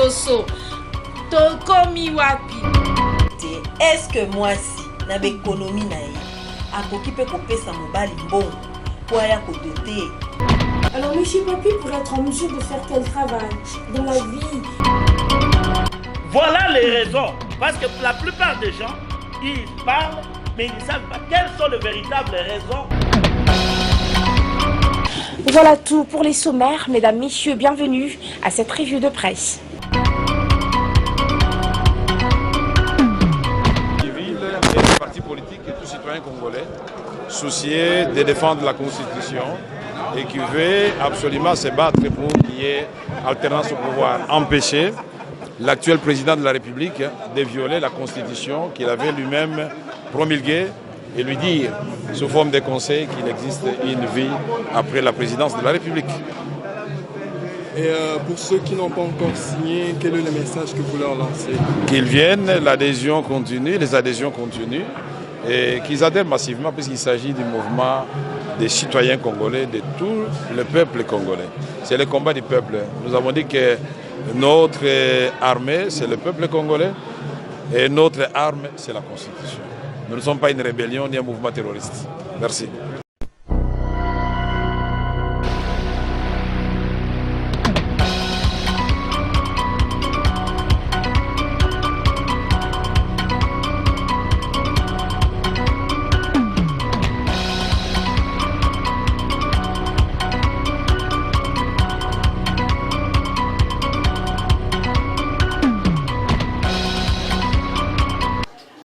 liboso. Tokomi wapi. Est-ce que moi si na économie na ye akoki pe kopesa mobali mbongo pour aya kodoter? Alors monsieur Papi pour être en mesure de faire quel travail dans la vie? Voilà les raisons. Parce que la plupart des gens, ils parlent, mais ils ne savent pas quelles sont les véritables raisons. Voilà tout pour les sommaires. Mesdames, messieurs, bienvenue à cette revue de presse. Civil, les partis politiques et tout citoyen congolais souciés de défendre la Constitution et qui veut absolument se battre pour qu'il y ait alternance au pouvoir, empêcher l'actuel président de la République de violer la Constitution qu'il avait lui-même promulguée et lui dire, sous forme de conseil, qu'il existe une vie après la présidence de la République. Et pour ceux qui n'ont pas encore signé, quel est le message que vous leur lancez? Qu'ils viennent, l'adhésion continue, les adhésions continuent, et qu'ils adhèrent massivement puisqu'il s'agit du mouvement des citoyens congolais, de tout le peuple congolais. C'est le combat du peuple. Nous avons dit que notre armée, c'est le peuple congolais, et notre arme, c'est la Constitution. Nous ne sommes pas une rébellion ni un mouvement terroriste. Merci.